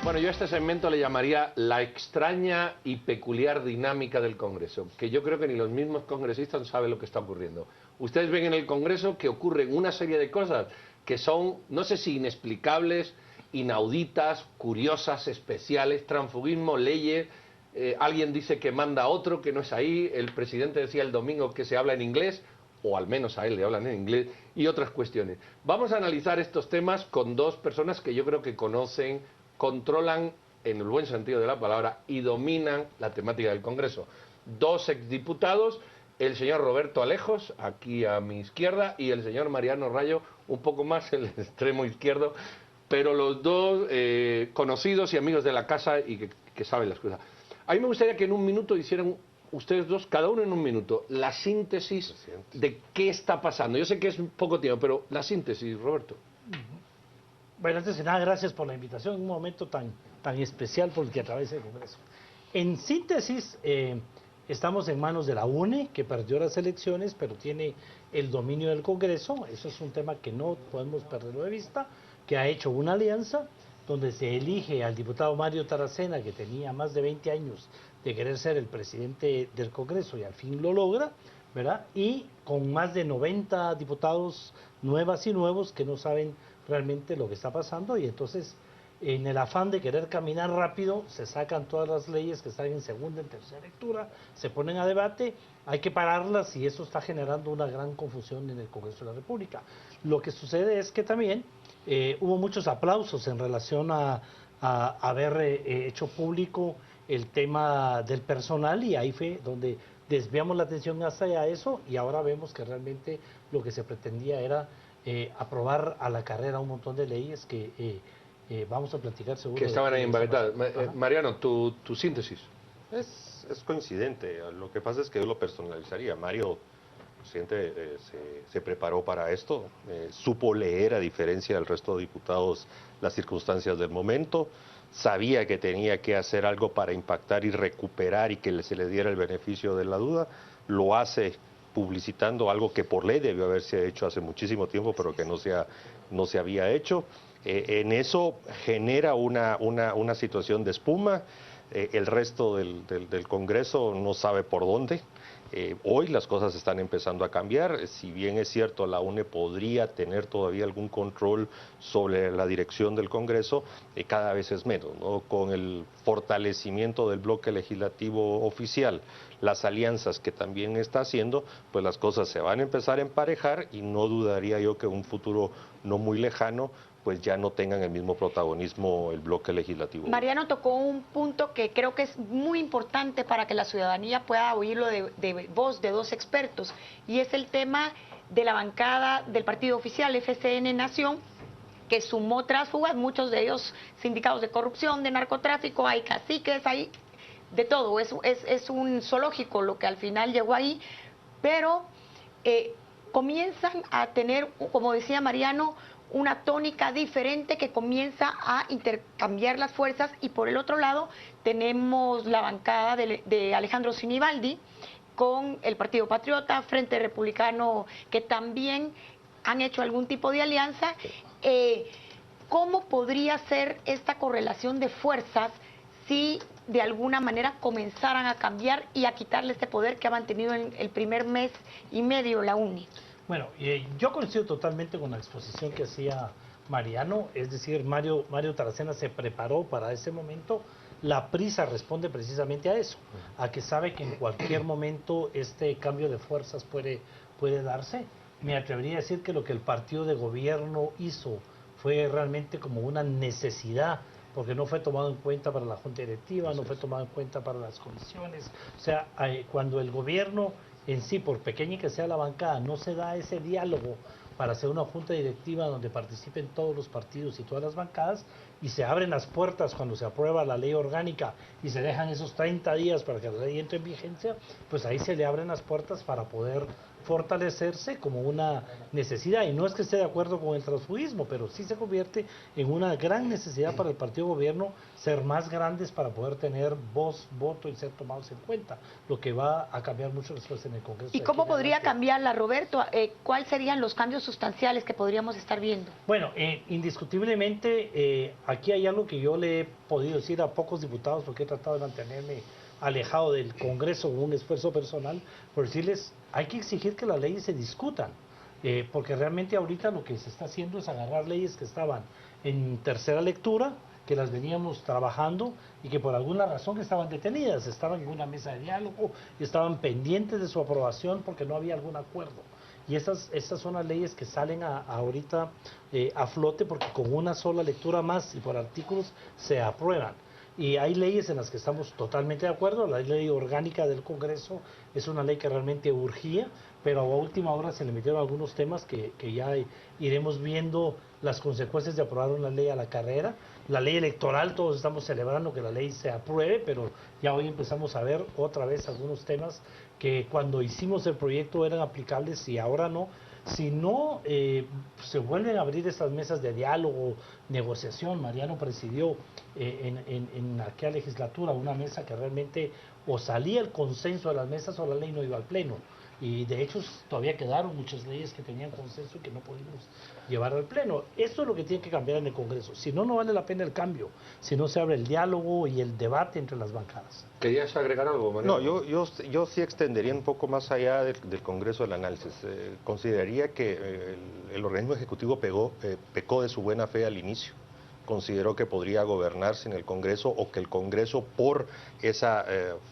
Bueno, yo a este segmento le llamaría la extraña y peculiar dinámica del Congreso, que yo creo que ni los mismos congresistas saben lo que está ocurriendo. Ustedes ven en el Congreso que ocurren una serie de cosas que son, no sé si inexplicables, inauditas, curiosas, especiales, transfugismo, leyes, alguien dice que manda a otro, que no es ahí, el presidente decía el domingo que se habla en inglés, o al menos a él le hablan en inglés, y otras cuestiones. Vamos a analizar estos temas con dos personas que yo creo que conocen, controlan, en el buen sentido de la palabra, y dominan la temática del Congreso. Dos exdiputados, el señor Roberto Alejos, aquí a mi izquierda, y el señor Mariano Rayo, un poco más en el extremo izquierdo, pero los dos conocidos y amigos de la casa y que saben las cosas. A mí me gustaría que en un minuto hicieran ustedes dos, cada uno en un minuto, la síntesis de qué está pasando. Yo sé que es poco tiempo, pero la síntesis, Roberto. Bueno, antes de nada, gracias por la invitación en un momento tan especial por el que atraviesa el Congreso. En síntesis, estamos en manos de la UNE, que perdió las elecciones, pero tiene el dominio del Congreso. Eso es un tema que no podemos perderlo de vista, que ha hecho una alianza donde se elige al diputado Mario Taracena, que tenía más de 20 años de querer ser el presidente del Congreso y al fin lo logra, ¿verdad? Y con más de 90 diputados nuevas y nuevos que no saben realmente lo que está pasando, y entonces en el afán de querer caminar rápido se sacan todas las leyes que están en segunda y tercera lectura, se ponen a debate, hay que pararlas y eso está generando una gran confusión en el Congreso de la República. Lo que sucede es que también hubo muchos aplausos en relación a haber hecho público el tema del personal, y ahí fue donde desviamos la atención hacia eso, y ahora vemos que realmente lo que se pretendía era aprobar a la carrera un montón de leyes que vamos a platicar seguro. Que estaban ahí embavetadas. Mariano, tu síntesis. Es coincidente. Lo que pasa es que yo lo personalizaría. Mario se preparó para esto, supo leer, a diferencia del resto de diputados, las circunstancias del momento, sabía que tenía que hacer algo para impactar y recuperar y que se le diera el beneficio de la duda, lo hace publicitando algo que por ley debió haberse hecho hace muchísimo tiempo, pero que no se había hecho. En eso genera una situación de espuma. El resto del Congreso no sabe por dónde. Hoy las cosas están empezando a cambiar. Si bien es cierto, la UNE podría tener todavía algún control sobre la dirección del Congreso, cada vez es menos, ¿no? Con el fortalecimiento del bloque legislativo oficial, las alianzas que también está haciendo, pues las cosas se van a empezar a emparejar, y no dudaría yo que en un futuro no muy lejano pues ya no tengan el mismo protagonismo el bloque legislativo. Mariano tocó un punto que creo que es muy importante para que la ciudadanía pueda oírlo de voz de dos expertos, y es el tema de la bancada del partido oficial FCN Nación, que sumó tránsfugas, muchos de ellos sindicados de corrupción, de narcotráfico, hay caciques, hay de todo, es un zoológico lo que al final llegó ahí, pero comienzan a tener, como decía Mariano, una tónica diferente que comienza a intercambiar las fuerzas, y por el otro lado tenemos la bancada de Alejandro Sinibaldi con el Partido Patriota, Frente Republicano, que también han hecho algún tipo de alianza. ¿Cómo podría ser esta correlación de fuerzas si de alguna manera comenzaran a cambiar y a quitarle este poder que ha mantenido en el primer mes y medio la UNE? Bueno, yo coincido totalmente con la exposición que hacía Mariano, es decir, Mario Taracena se preparó para ese momento. La prisa responde precisamente a eso, a que sabe que en cualquier momento este cambio de fuerzas puede darse. Me atrevería a decir que lo que el partido de gobierno hizo fue realmente como una necesidad, porque no fue tomado en cuenta para la junta directiva, no fue tomado en cuenta para las comisiones. O sea, cuando el gobierno en sí, por pequeña que sea la bancada, no se da ese diálogo para hacer una junta directiva donde participen todos los partidos y todas las bancadas, y se abren las puertas cuando se aprueba la ley orgánica y se dejan esos 30 días para que la ley entre en vigencia, pues ahí se le abren las puertas para poder fortalecerse como una necesidad. Y no es que esté de acuerdo con el transfugismo, pero sí se convierte en una gran necesidad para el partido gobierno ser más grandes para poder tener voz, voto y ser tomados en cuenta, lo que va a cambiar mucho después en el Congreso. ¿Y cómo podría cambiarla, Roberto? ¿Cuáles serían los cambios sustanciales que podríamos estar viendo? Bueno, indiscutiblemente aquí hay algo que yo le he podido decir a pocos diputados porque he tratado de mantenerme alejado del Congreso con un esfuerzo personal, por decirles, hay que exigir que las leyes se discutan, porque realmente ahorita lo que se está haciendo es agarrar leyes que estaban en tercera lectura, que las veníamos trabajando y que por alguna razón estaban detenidas, estaban en una mesa de diálogo y estaban pendientes de su aprobación porque no había algún acuerdo. Y estas son las leyes que salen ahorita a flote porque con una sola lectura más y por artículos se aprueban. Y hay leyes en las que estamos totalmente de acuerdo. La ley orgánica del Congreso es una ley que realmente urgía, pero a última hora se le metieron algunos temas que ya iremos viendo las consecuencias de aprobar una ley a la carrera. La ley electoral, todos estamos celebrando que la ley se apruebe, pero ya hoy empezamos a ver otra vez algunos temas que cuando hicimos el proyecto eran aplicables y ahora no. Si no se vuelven a abrir estas mesas de diálogo, negociación, Mariano presidió en aquella legislatura una mesa que realmente o salía el consenso de las mesas o la ley no iba al pleno. Y de hecho todavía quedaron muchas leyes que tenían consenso y que no pudimos llevar al pleno. Esto es lo que tiene que cambiar en el Congreso. Si no, no vale la pena el cambio. Si no se abre el diálogo y el debate entre las bancadas. ¿Querías agregar algo, Mariano? No, yo sí extendería un poco más allá del Congreso el análisis. Consideraría que el organismo ejecutivo pecó de su buena fe al inicio. Consideró que podría gobernar sin el Congreso o que el Congreso, por esa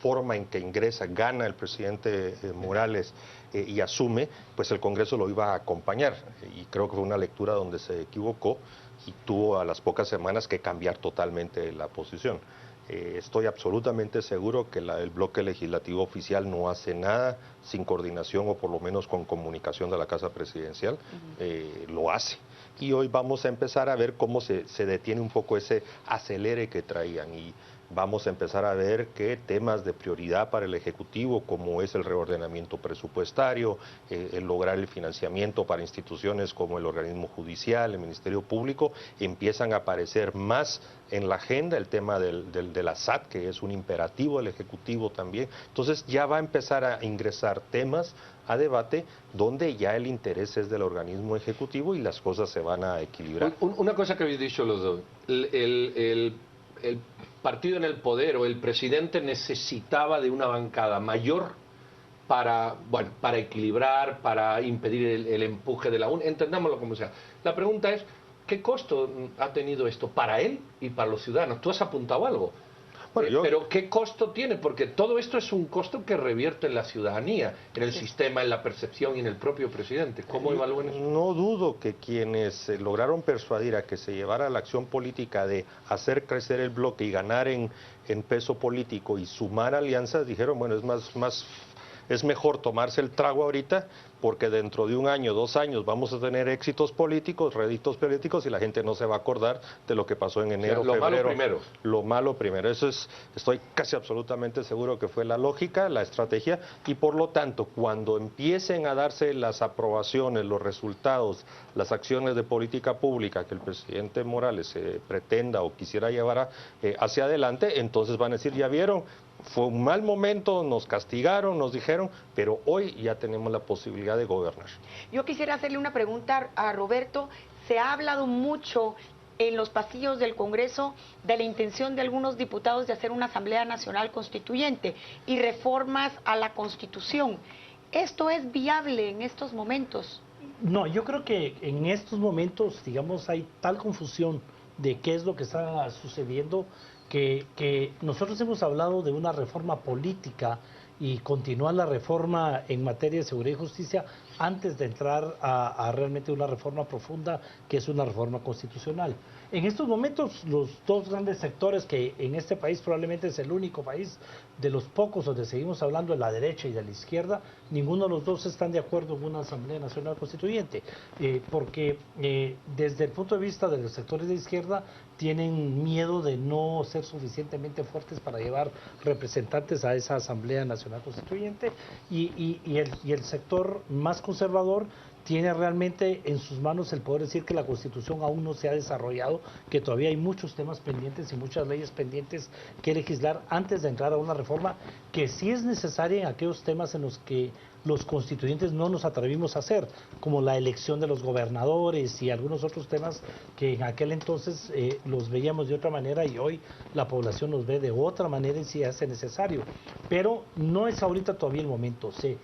forma en que ingresa, gana el presidente Morales y asume, pues el Congreso lo iba a acompañar. Y creo que fue una lectura donde se equivocó y tuvo a las pocas semanas que cambiar totalmente la posición. Estoy absolutamente seguro que el bloque legislativo oficial no hace nada sin coordinación o por lo menos con comunicación de la Casa Presidencial. Lo hace. Y hoy vamos a empezar a ver cómo se detiene un poco ese acelere que traían y vamos a empezar a ver que temas de prioridad para el Ejecutivo, como es el reordenamiento presupuestario, el lograr el financiamiento para instituciones como el organismo judicial, el Ministerio Público, empiezan a aparecer más en la agenda, el tema de la SAT, que es un imperativo del Ejecutivo también. Entonces ya va a empezar a ingresar temas a debate donde ya el interés es del organismo ejecutivo y las cosas se van a equilibrar. Una cosa que habéis dicho los dos, el partido en el poder o el presidente necesitaba de una bancada mayor para equilibrar, para impedir el empuje de la UN, entendámoslo como sea. La pregunta es, ¿qué costo ha tenido esto para él y para los ciudadanos? Tú has apuntado algo. Bueno, pero ¿qué costo tiene? Porque todo esto es un costo que revierte en la ciudadanía, en el sistema, en la percepción y en el propio presidente. ¿Cómo evalúan eso? No dudo que quienes lograron persuadir a que se llevara la acción política de hacer crecer el bloque y ganar en peso político y sumar alianzas, dijeron, bueno, es mejor tomarse el trago ahorita porque dentro de un año, 2 años vamos a tener éxitos políticos, réditos políticos y la gente no se va a acordar de lo que pasó en enero, lo febrero. Malo primero. Lo malo primero. Eso estoy casi absolutamente seguro que fue la lógica, la estrategia y por lo tanto cuando empiecen a darse las aprobaciones, los resultados, las acciones de política pública que el presidente Morales pretenda o quisiera llevar hacia adelante, entonces van a decir, ya vieron, fue un mal momento, nos castigaron, nos dijeron, pero hoy ya tenemos la posibilidad de gobernar. Yo quisiera hacerle una pregunta a Roberto. Se ha hablado mucho en los pasillos del Congreso de la intención de algunos diputados de hacer una Asamblea Nacional Constituyente y reformas a la Constitución. ¿Esto es viable en estos momentos? No, yo creo que en estos momentos, digamos, hay tal confusión de qué es lo que está sucediendo que nosotros hemos hablado de una reforma política y continuar la reforma en materia de seguridad y justicia antes de entrar a realmente una reforma profunda, que es una reforma constitucional. En estos momentos, los dos grandes sectores que en este país probablemente es el único país de los pocos donde seguimos hablando de la derecha y de la izquierda, ninguno de los dos están de acuerdo en una Asamblea Nacional Constituyente, porque desde el punto de vista de los sectores de izquierda tienen miedo de no ser suficientemente fuertes para llevar representantes a esa Asamblea Nacional Constituyente, y el sector más conservador tiene realmente en sus manos el poder decir que la Constitución aún no se ha desarrollado, que todavía hay muchos temas pendientes y muchas leyes pendientes que legislar antes de entrar a una reforma que sí es necesaria en aquellos temas en los que los constituyentes no nos atrevimos a hacer, como la elección de los gobernadores y algunos otros temas que en aquel entonces los veíamos de otra manera y hoy la población los ve de otra manera y sí hace necesario. Pero no es ahorita todavía el momento. Si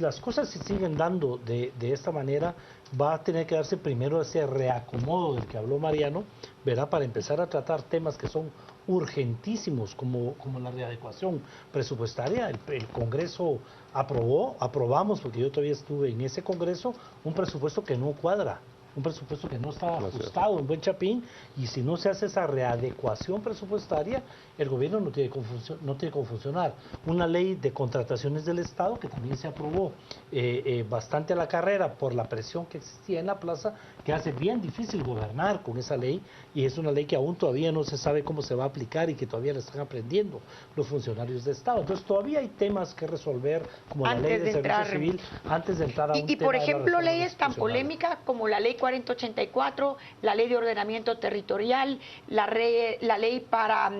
las cosas se siguen dando de esta manera, va a tener que darse primero ese reacomodo del que habló Mariano, ¿verdad? Para empezar a tratar temas que son urgentísimos, como la readecuación presupuestaria. El Congreso aprobamos, porque yo todavía estuve en ese Congreso, un presupuesto que no cuadra, un presupuesto que no está ajustado en buen chapín, y si no se hace esa readecuación presupuestaria, el gobierno no tiene cómo funcionar. Una ley de contrataciones del Estado que también se aprobó bastante a la carrera por la presión que existía en la plaza, que hace bien difícil gobernar con esa ley, y es una ley que aún todavía no se sabe cómo se va a aplicar y que todavía la están aprendiendo los funcionarios de Estado. Entonces todavía hay temas que resolver, como la ley de servicio civil, antes de entrar a un tema. Y por ejemplo, leyes tan polémicas como la ley 4084, la ley de ordenamiento territorial, la ley para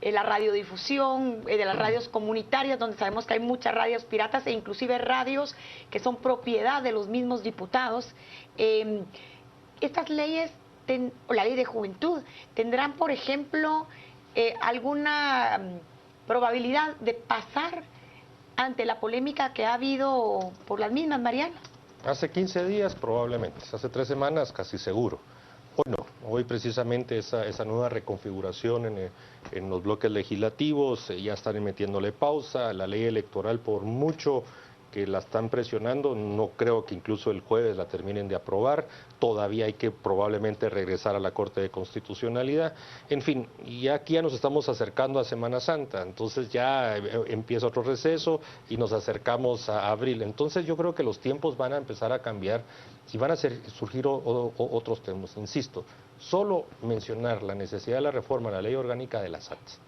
la radiodifusión, de las radios comunitarias, donde sabemos que hay muchas radios piratas e inclusive radios que son propiedad de los mismos diputados. Estas leyes, o la ley de juventud, tendrán, por ejemplo, alguna probabilidad de pasar ante la polémica que ha habido por las mismas, Mariano. Hace 15 días probablemente, hace 3 semanas casi seguro. Hoy no, hoy precisamente esa nueva reconfiguración en los bloques legislativos, ya están metiéndole pausa, la ley electoral por mucho que la están presionando, no creo que incluso el jueves la terminen de aprobar, todavía hay que probablemente regresar a la Corte de Constitucionalidad, en fin, y aquí ya nos estamos acercando a Semana Santa, entonces ya empieza otro receso y nos acercamos a abril, entonces yo creo que los tiempos van a empezar a cambiar y van a surgir otros temas, insisto, solo mencionar la necesidad de la reforma de la Ley Orgánica de las ATS,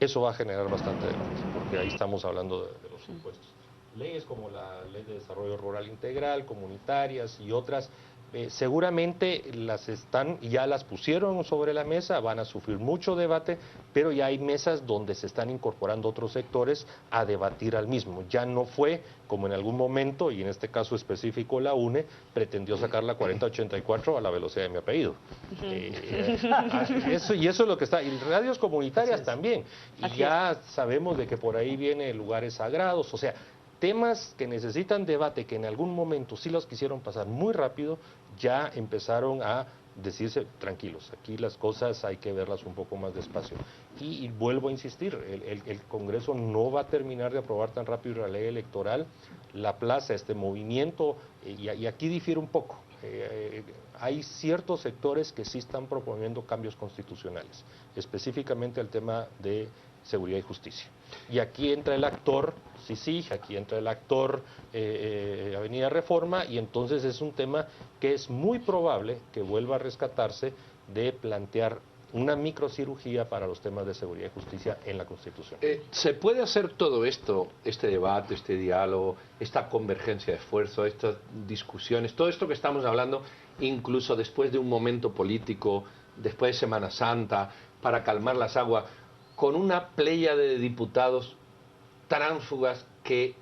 eso va a generar bastante debate, porque ahí estamos hablando de los impuestos. Leyes como la Ley de Desarrollo Rural Integral, comunitarias y otras, seguramente ya las pusieron sobre la mesa, van a sufrir mucho debate, pero ya hay mesas donde se están incorporando otros sectores a debatir al mismo. Ya no fue como en algún momento, y en este caso específico la UNE, pretendió sacar la 4084 a la velocidad de mi apellido. Eso es lo que está, y radios comunitarias también, y ya sabemos de que por ahí vienen lugares sagrados, o sea, temas que necesitan debate, que en algún momento sí los quisieron pasar muy rápido, ya empezaron a decirse, tranquilos, aquí las cosas hay que verlas un poco más despacio. Y vuelvo a insistir, el Congreso no va a terminar de aprobar tan rápido la ley electoral, la plaza, este movimiento, y aquí difiere un poco. Hay ciertos sectores que sí están proponiendo cambios constitucionales, específicamente el tema de seguridad y justicia. Y aquí entra el actor CICIG, aquí entra el actor Avenida Reforma, y entonces es un tema que es muy probable que vuelva a rescatarse de plantear una microcirugía para los temas de seguridad y justicia en la Constitución. ¿Se puede hacer todo esto, este debate, este diálogo, esta convergencia de esfuerzos, estas discusiones, todo esto que estamos hablando, incluso después de un momento político, después de Semana Santa, para calmar las aguas, con una playa de diputados tránsfugas que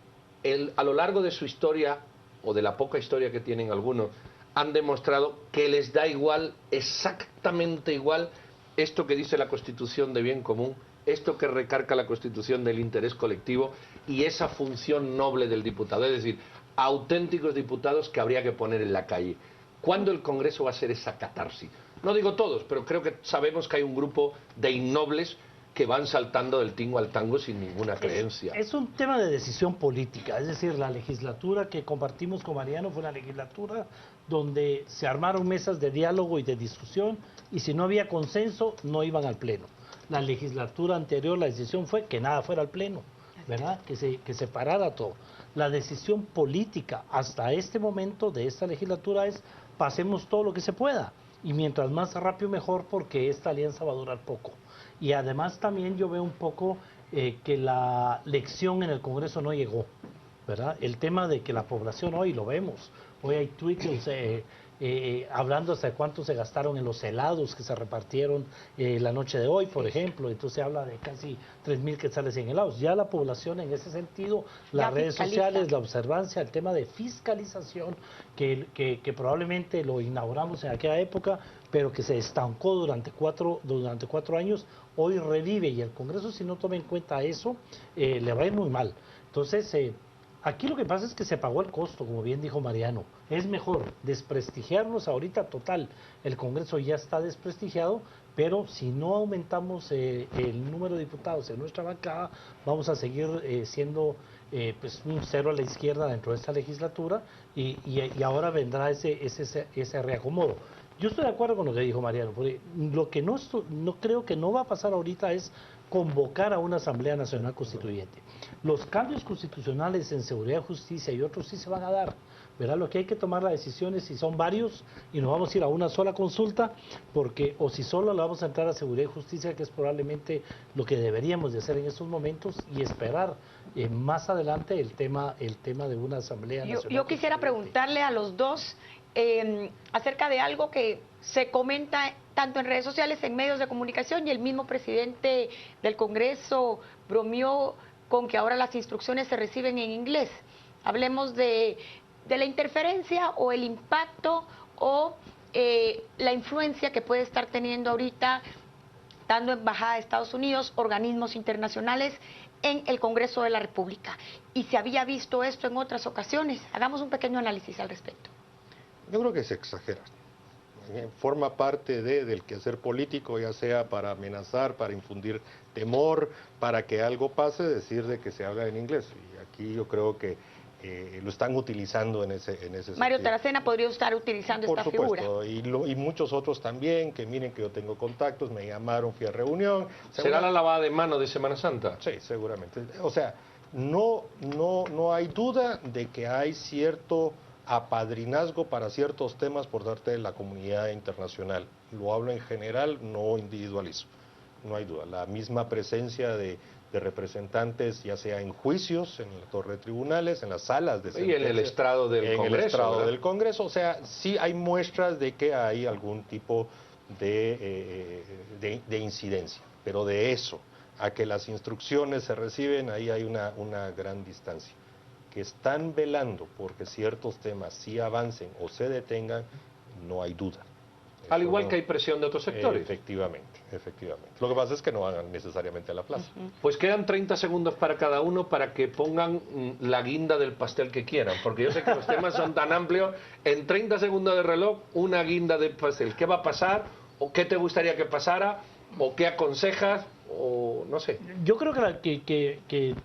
a lo largo de su historia, o de la poca historia que tienen algunos, han demostrado que les da igual, exactamente igual, esto que dice la Constitución de bien común, esto que recarga la Constitución del interés colectivo y esa función noble del diputado, es decir, auténticos diputados que habría que poner en la calle. ¿Cuándo el Congreso va a ser esa catarsis? No digo todos, pero creo que sabemos que hay un grupo de innobles que van saltando del tingo al tango sin ninguna creencia. Es un tema de decisión política, es decir, la legislatura que compartimos con Mariano fue una legislatura donde se armaron mesas de diálogo y de discusión, y si no había consenso no iban al pleno. La legislatura anterior, la decisión fue que nada fuera al pleno, ¿verdad? Que se parara todo. La decisión política hasta este momento de esta legislatura es pasemos todo lo que se pueda, y mientras más rápido mejor, porque esta alianza va a durar poco. Y además también yo veo un poco que la lección en el Congreso no llegó, ¿verdad? El tema de que la población hoy lo vemos, hoy hay tweets hablando hasta de cuánto se gastaron en los helados que se repartieron la noche de hoy, por ejemplo. Entonces se habla de casi 3.000 quetzales en helados. Ya la población en ese sentido, las redes sociales, la observancia, el tema de fiscalización, que probablemente lo inauguramos en aquella época, pero que se estancó durante cuatro años, hoy revive, y el Congreso, si no toma en cuenta eso, le va a ir muy mal. Entonces, aquí lo que pasa es que se pagó el costo, como bien dijo Mariano. Es mejor desprestigiarnos ahorita, total, el Congreso ya está desprestigiado, pero si no aumentamos el número de diputados en nuestra bancada, vamos a seguir siendo pues un cero a la izquierda dentro de esta legislatura, y ahora vendrá ese reacomodo. Yo estoy de acuerdo con lo que dijo Mariano, porque lo que no creo que no va a pasar ahorita es convocar a una Asamblea Nacional Constituyente. Los cambios constitucionales en seguridad y justicia y otros sí se van a dar, ¿verdad? Lo que hay que tomar la decisión es si son varios y nos vamos a ir a una sola consulta, porque o si solo le vamos a entrar a seguridad y justicia, que es probablemente lo que deberíamos de hacer en estos momentos, y esperar más adelante el tema de una Asamblea Nacional. Yo quisiera preguntarle a los dos acerca de algo que se comenta tanto en redes sociales, en medios de comunicación, y el mismo presidente del Congreso bromeó con que ahora las instrucciones se reciben en inglés. Hablemos de la interferencia o el impacto o la influencia que puede estar teniendo ahorita tanto Embajada de Estados Unidos, organismos internacionales, en el Congreso de la República. ¿Y se había visto esto en otras ocasiones? Hagamos un pequeño análisis al respecto. Yo creo que se exagera. Forma parte del quehacer político, ya sea para amenazar, para infundir temor, para que algo pase, decir de que se habla en inglés. Y aquí yo creo que lo están utilizando en ese sentido. Mario Taracena podría estar utilizando esta figura. Por supuesto, y muchos otros también, que miren que yo tengo contactos, me llamaron, fui a reunión. ¿Será la lavada de mano de Semana Santa? Sí, seguramente. O sea, no hay duda de que hay cierto apadrinazgo para ciertos temas por parte de la comunidad internacional. Lo hablo en general, no individualizo. No hay duda. La misma presencia de representantes, ya sea en juicios, en la torre de tribunales, en las salas de sentencia, y en el estrado del Congreso. En el estrado ¿verdad? del Congreso. O sea, sí hay muestras de que hay algún tipo de incidencia. Pero de eso a que las instrucciones se reciben, ahí hay una gran distancia. Que están velando porque ciertos temas sí avancen o se detengan, no hay duda. Al igual que hay presión de otros sectores. Efectivamente. Lo que pasa es que no van necesariamente a la plaza. Pues quedan 30 segundos para cada uno para que pongan la guinda del pastel que quieran, porque yo sé que los temas son tan amplios. En 30 segundos de reloj, una guinda del pastel. ¿Qué va a pasar? ¿O qué te gustaría que pasara? ¿O qué aconsejas? O no sé. Yo creo que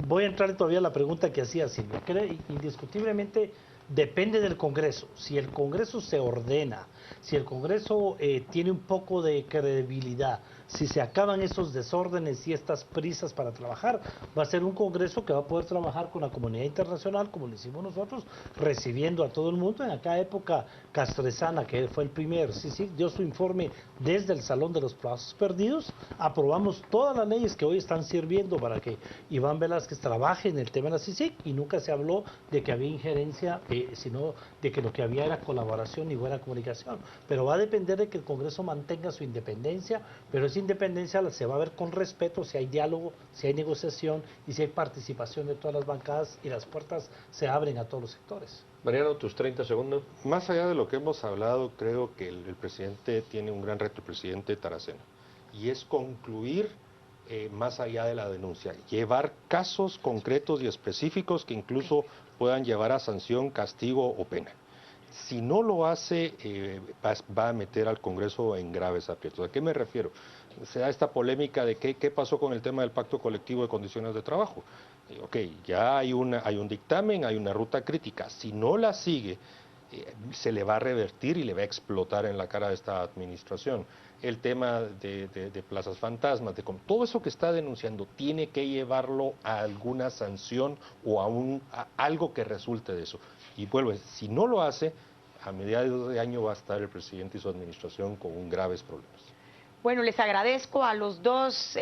voy a entrar todavía a la pregunta que hacía Silvia. Indiscutiblemente depende del Congreso. Si el Congreso se ordena, si el Congreso tiene un poco de credibilidad, si se acaban esos desórdenes y estas prisas para trabajar, va a ser un Congreso que va a poder trabajar con la comunidad internacional, como lo hicimos nosotros, recibiendo a todo el mundo. En aquella época Castresana, que fue el primer CICIG, dio su informe desde el Salón de los Plazos Perdidos. Aprobamos todas las leyes que hoy están sirviendo para que Iván Velázquez trabaje en el tema de la CICIG, y nunca se habló de que había injerencia, sino de que lo que había era colaboración y buena comunicación. Pero va a depender de que el Congreso mantenga su independencia, pero esa independencia se va a ver con respeto si hay diálogo, si hay negociación y si hay participación de todas las bancadas, y las puertas se abren a todos los sectores. Mariano, tus 30 segundos. Más allá de lo que hemos hablado, creo que el presidente tiene un gran reto, el presidente Taracena, y es concluir más allá de la denuncia, llevar casos concretos y específicos que incluso puedan llevar a sanción, castigo o pena. Si no lo hace, va a meter al Congreso en graves aprietos. ¿A qué me refiero? Se da esta polémica de qué pasó con el tema del pacto colectivo de condiciones de trabajo. Ok, ya hay un dictamen, hay una ruta crítica. Si no la sigue, se le va a revertir y le va a explotar en la cara de esta administración. El tema de plazas fantasmas, todo eso que está denunciando, tiene que llevarlo a alguna sanción o a algo que resulte de eso. Y vuelvo, si no lo hace, a mediados de año va a estar el presidente y su administración con graves problemas. Bueno, les agradezco a los dos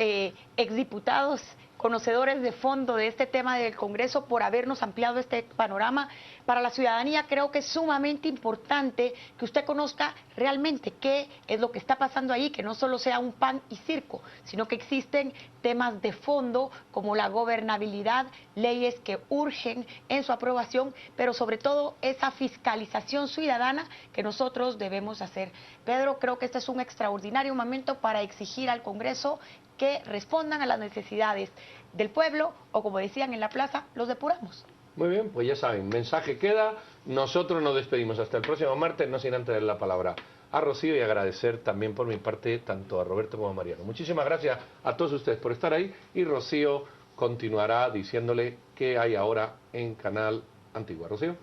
exdiputados conocedores de fondo de este tema del Congreso por habernos ampliado este panorama. Para la ciudadanía creo que es sumamente importante que usted conozca realmente qué es lo que está pasando ahí, que no solo sea un pan y circo, sino que existen temas de fondo como la gobernabilidad, leyes que urgen en su aprobación, pero sobre todo esa fiscalización ciudadana que nosotros debemos hacer. Pedro, creo que este es un extraordinario momento para exigir al Congreso que respondan a las necesidades del pueblo o, como decían en la plaza, los depuramos. Muy bien, pues ya saben, mensaje queda. Nosotros nos despedimos hasta el próximo martes, no sin antes dar la palabra a Rocío y agradecer también por mi parte tanto a Roberto como a Mariano. Muchísimas gracias a todos ustedes por estar ahí y Rocío continuará diciéndole qué hay ahora en Canal Antigua. Rocío.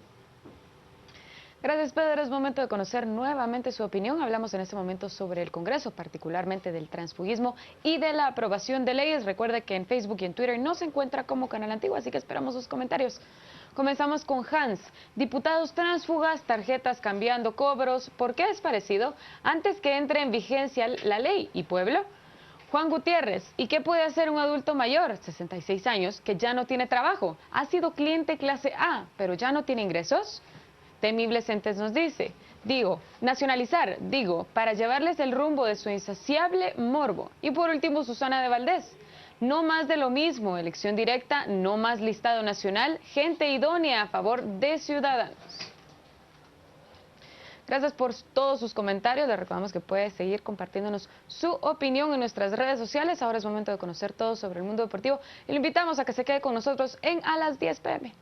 Gracias, Pedro. Es momento de conocer nuevamente su opinión. Hablamos en este momento sobre el Congreso, particularmente del transfugismo y de la aprobación de leyes. Recuerde que en Facebook y en Twitter no se encuentra como Canal Antigua, así que esperamos sus comentarios. Comenzamos con Hans. Diputados tránsfugas, tarjetas cambiando cobros. ¿Por qué es parecido? Antes que entre en vigencia la ley. ¿Y pueblo? Juan Gutiérrez, ¿y qué puede hacer un adulto mayor, 66 años, que ya no tiene trabajo? Ha sido cliente clase A, pero ya no tiene ingresos. Temibles Entes nos dice, nacionalizar, para llevarles el rumbo de su insaciable morbo. Y por último, Susana de Valdés, no más de lo mismo, elección directa, no más listado nacional, gente idónea a favor de ciudadanos. Gracias por todos sus comentarios, les recordamos que puede seguir compartiéndonos su opinión en nuestras redes sociales. Ahora es momento de conocer todo sobre el mundo deportivo y lo invitamos a que se quede con nosotros en A las 10 p.m.